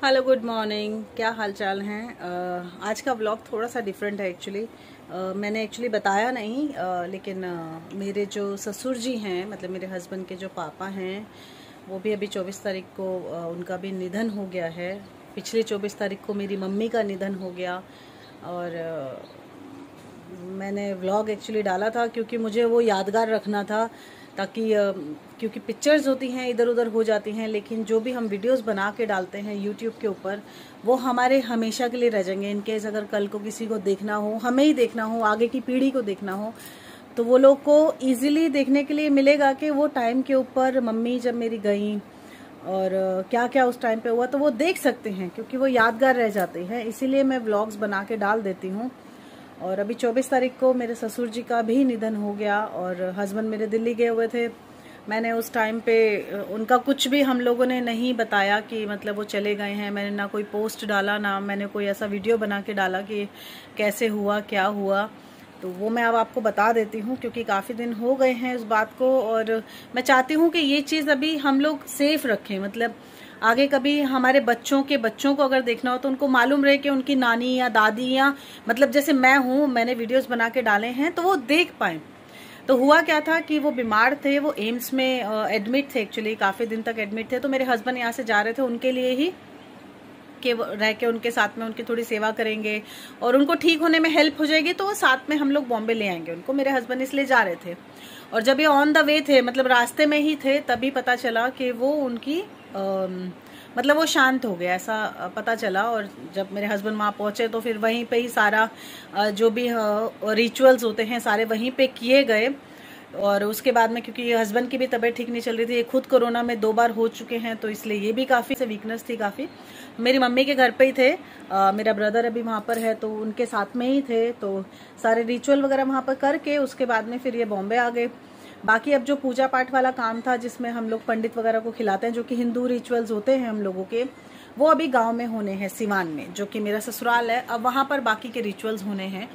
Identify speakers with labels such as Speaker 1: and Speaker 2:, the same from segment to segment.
Speaker 1: Hello, good morning. क्या हाल चाल हैं। आज का व्लॉग थोड़ा सा डिफरेंट है एक्चुअली। मैंने एक्चुअली बताया नहीं, लेकिन मेरे जो ससुर जी हैं, मतलब मेरे हस्बैंड के जो पापा हैं, वो भी अभी 24 तारीख को उनका भी निधन हो गया है। पिछले 24 तारीख को मेरी मम्मी का निधन हो गया। और मैंने व्लॉग एक्चुअली डाला था क्योंकि मुझे वो यादगार रखना था, ताकि क्योंकि पिक्चर्स होती हैं इधर उधर हो जाती हैं, लेकिन जो भी हम वीडियोस बना के डालते हैं यूट्यूब के ऊपर, वो हमारे हमेशा के लिए रह जाएंगे। इनकेस अगर कल को किसी को देखना हो, हमें ही देखना हो, आगे की पीढ़ी को देखना हो, तो वो लोग को इजीली देखने के लिए मिलेगा कि वो टाइम के ऊपर मम्मी जब मेरी गई और क्या क्या उस टाइम पे हुआ, तो वो देख सकते हैं, क्योंकि वो यादगार रह जाते हैं। इसीलिए मैं व्लॉग्स बना के डाल देती हूँ। और अभी 24 तारीख को मेरे ससुर जी का भी निधन हो गया और हस्बैंड मेरे दिल्ली गए हुए थे। मैंने उस टाइम पे उनका कुछ भी हम लोगों ने नहीं बताया कि मतलब वो चले गए हैं। मैंने ना कोई पोस्ट डाला, ना मैंने कोई ऐसा वीडियो बना के डाला कि कैसे हुआ क्या हुआ। तो वो मैं अब आपको बता देती हूँ, क्योंकि काफ़ी दिन हो गए हैं उस बात को, और मैं चाहती हूँ कि ये चीज़ अभी हम लोग सेफ रखें। मतलब आगे कभी हमारे बच्चों के बच्चों को अगर देखना हो तो उनको मालूम रहे कि उनकी नानी या दादी, या मतलब जैसे मैं हूँ, मैंने वीडियोस बना के डाले हैं तो वो देख पाए। तो हुआ क्या था कि वो बीमार थे, वो एम्स में एडमिट थे, एक्चुअली काफ़ी दिन तक एडमिट थे। तो मेरे हस्बैंड यहाँ से जा रहे थे उनके लिए ही, कि रह के उनके साथ में उनकी थोड़ी सेवा करेंगे और उनको ठीक होने में हेल्प हो जाएगी, तो साथ में हम लोग बॉम्बे ले आएंगे उनको। मेरे हस्बैंड इसलिए जा रहे थे, और जब ये ऑन द वे थे, मतलब रास्ते में ही थे, तभी पता चला कि वो उनकी मतलब वो शांत हो गया, ऐसा पता चला। और जब मेरे हस्बैंड वहाँ पहुँचे तो फिर वहीं पे ही सारा जो भी रिचुअल्स होते हैं सारे वहीं पे किए गए। और उसके बाद में, क्योंकि हस्बैंड की भी तबीयत ठीक नहीं चल रही थी, ये खुद कोरोना में 2 बार हो चुके हैं, तो इसलिए ये भी काफ़ी से वीकनेस थी काफ़ी। मेरी मम्मी के घर पे ही थे, मेरा ब्रदर अभी वहाँ पर है, तो उनके साथ में ही थे। तो सारे रिचुअल वगैरह वहाँ पर करके उसके बाद में फिर ये बॉम्बे आ गए। बाकी अब जो पूजा पाठ वाला काम था, जिसमें हम लोग पंडित वगैरह को खिलाते हैं, जो कि हिंदू रिचुअल्स होते हैं हम लोगों के, वो अभी गाँव में होने हैं, सिवान में, जो कि मेरा ससुराल है। अब वहाँ पर बाकी के रिचुअल्स होने हैं।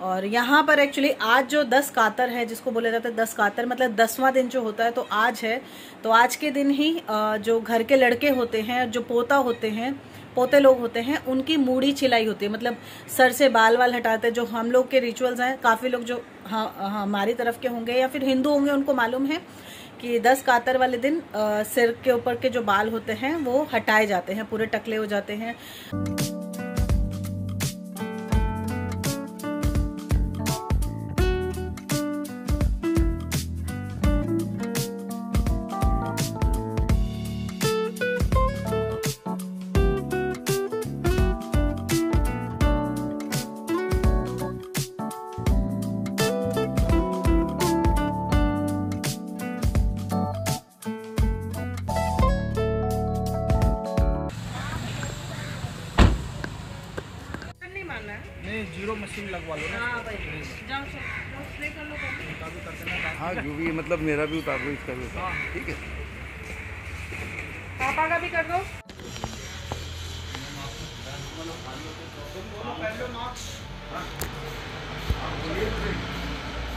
Speaker 1: और यहाँ पर एक्चुअली आज जो 10 कातर है, जिसको बोला जाता है 10 कातर, मतलब 10वां दिन जो होता है, तो आज है। तो आज के दिन ही जो घर के लड़के होते हैं, जो पोता होते हैं, पोते लोग होते हैं, उनकी मूड़ी छिलाई होती है। मतलब सर से बाल वाल हटाते हैं, जो हम लोग के रिचुअल्स हैं। काफ़ी लोग जो हमारी तरफ के होंगे या फिर हिंदू होंगे, उनको मालूम है कि 10 कातर वाले दिन सिर के ऊपर के जो बाल होते हैं वो हटाए जाते हैं, पूरे टकले हो जाते हैं।
Speaker 2: नहीं, जीरो मशीन लगवा लो ना।
Speaker 1: हाँ भाई, जाओ स्प्रे कर लो।
Speaker 2: हाँ, जो भी मतलब मेरा भी उतार दो, इसका भी उतार दो, ठीक है।
Speaker 1: पापा का भी कर दो।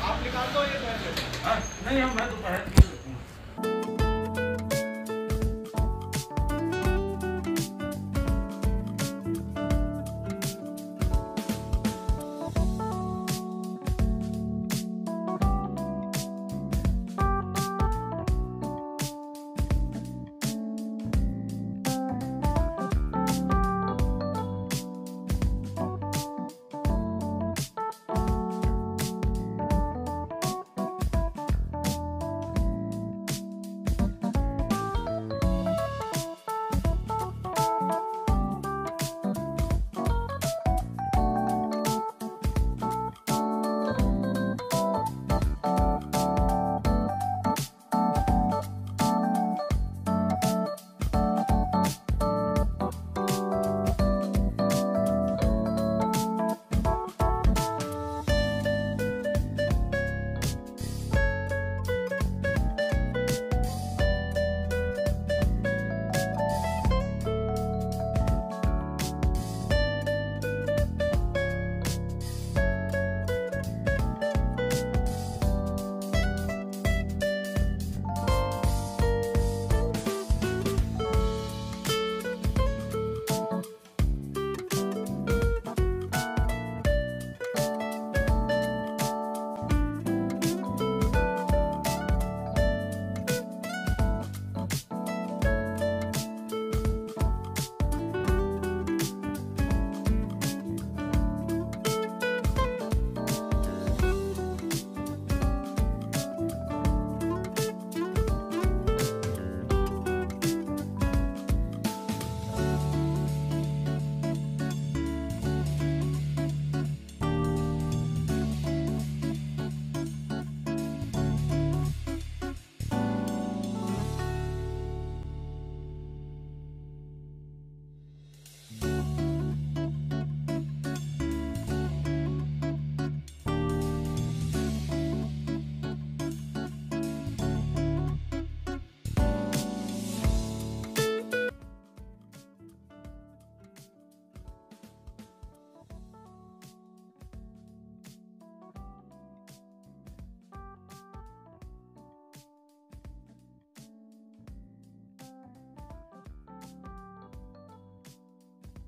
Speaker 2: आप निकाल दो ये पहले। नहीं, मैं दोपहर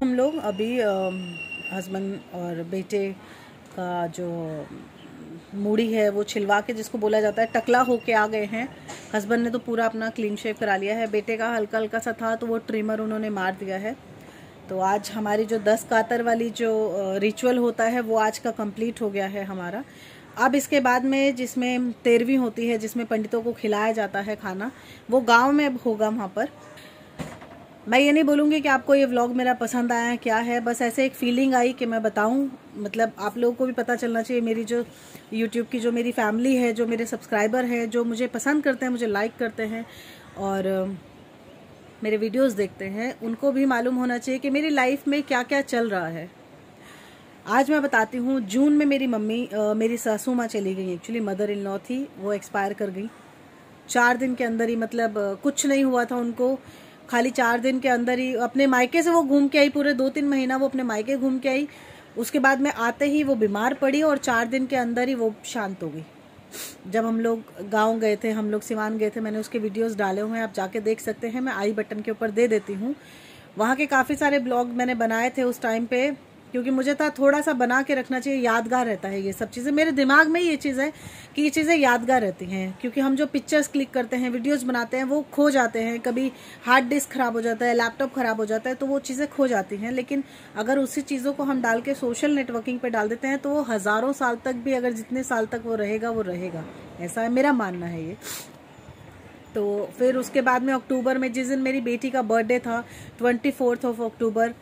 Speaker 1: हम लोग अभी हस्बैंड और बेटे का जो मूड़ी है वो छिलवा के, जिसको बोला जाता है टकला होके आ गए हैं। हस्बैंड ने तो पूरा अपना क्लीन शेव करा लिया है, बेटे का हल्का हल्का सा था तो वो ट्रिमर उन्होंने मार दिया है। तो आज हमारी जो 10 कातर वाली जो रिचुअल होता है वो आज का कंप्लीट हो गया है हमारा। अब इसके बाद में जिसमें 13वीं होती है, जिसमें पंडितों को खिलाया जाता है खाना, वो गांव में होगा वहाँ पर। मैं ये नहीं बोलूँगी कि आपको ये व्लॉग मेरा पसंद आया है क्या है, बस ऐसे एक फीलिंग आई कि मैं बताऊँ। मतलब आप लोगों को भी पता चलना चाहिए, मेरी जो यूट्यूब की जो मेरी फैमिली है, जो मेरे सब्सक्राइबर हैं, जो मुझे पसंद करते हैं, मुझे लाइक करते हैं और मेरे वीडियोस देखते हैं, उनको भी मालूम होना चाहिए कि मेरी लाइफ में क्या क्या चल रहा है। आज मैं बताती हूँ, जून में मेरी मम्मी मेरी सासू माँ चली गई। एक्चुअली मदर इन लॉ थी, वो एक्सपायर कर गई 4 दिन के अंदर ही। मतलब कुछ नहीं हुआ था उनको, खाली 4 दिन के अंदर ही अपने मायके से वो घूम के आई। पूरे 2-3 महीना वो अपने मायके घूम के आई। उसके बाद में आते ही वो बीमार पड़ी और 4 दिन के अंदर ही वो शांत हो गई। जब हम लोग गांव गए थे, हम लोग सिवान गए थे, मैंने उसके वीडियोस डाले हुए हैं, आप जाके देख सकते हैं। मैं आई बटन के ऊपर दे देती हूँ। वहाँ के काफ़ी सारे ब्लॉग मैंने बनाए थे उस टाइम पे, क्योंकि मुझे था थोड़ा सा बना के रखना चाहिए, यादगार रहता है ये सब चीज़ें। मेरे दिमाग में ये चीज़ है कि ये चीज़ें यादगार रहती हैं, क्योंकि हम जो पिक्चर्स क्लिक करते हैं, वीडियोस बनाते हैं, वो खो जाते हैं। कभी हार्ड डिस्क ख़राब हो जाता है, लैपटॉप ख़राब हो जाता है, तो वो चीज़ें खो जाती हैं। लेकिन अगर उसी चीज़ों को हम डाल के सोशल नेटवर्किंग पर डाल देते हैं तो वो हज़ारों साल तक भी, अगर जितने साल तक वो रहेगा। ऐसा है, मेरा मानना है ये। तो फिर उसके बाद में अक्टूबर में, जिस दिन मेरी बेटी का बर्थडे था 24 अक्टूबर,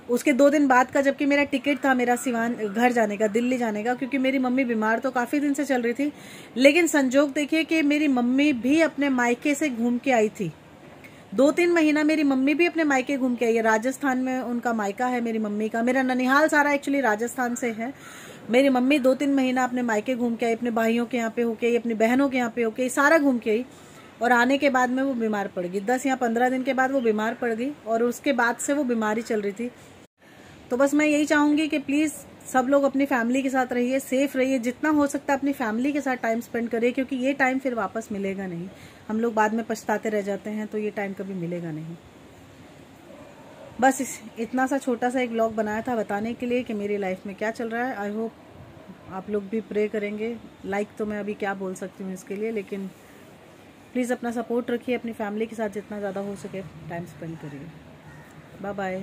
Speaker 1: उसके 2 दिन बाद का, जबकि मेरा टिकट था मेरा सिवान घर जाने का, दिल्ली जाने का, क्योंकि मेरी मम्मी बीमार तो काफ़ी दिन से चल रही थी। लेकिन संजोग देखिए कि मेरी मम्मी भी अपने मायके से घूम के आई थी। 2-3 महीना मेरी मम्मी भी अपने मायके घूम के आई है। राजस्थान में उनका मायका है मेरी मम्मी का। मेरा ननिहाल सारा एक्चुअली राजस्थान से है। मेरी मम्मी 2-3 महीना अपने मायके घूम के आई, अपने भाइयों के यहाँ पे होके आई, अपनी बहनों के यहाँ पे होके आई, सारा घूम के आई। और आने के बाद में वो बीमार पड़ गई। 10 या 15 दिन के बाद वो बीमार पड़ गई और उसके बाद से वो बीमारी चल रही थी। तो बस मैं यही चाहूँगी कि प्लीज़ सब लोग अपनी फैमिली के साथ रहिए, सेफ रहिए, जितना हो सकता है अपनी फैमिली के साथ टाइम स्पेंड करिए, क्योंकि ये टाइम फिर वापस मिलेगा नहीं। हम लोग बाद में पछताते रह जाते हैं, तो ये टाइम कभी मिलेगा नहीं। बस इतना सा छोटा सा एक व्लॉग बनाया था बताने के लिए कि मेरी लाइफ में क्या चल रहा है। आई होप आप लोग भी प्रे करेंगे। लाइक तो मैं अभी क्या बोल सकती हूँ इसके लिए, लेकिन प्लीज़ अपना सपोर्ट रखिए, अपनी फैमिली के साथ जितना ज़्यादा हो सके टाइम स्पेंड करिए। Bye bye.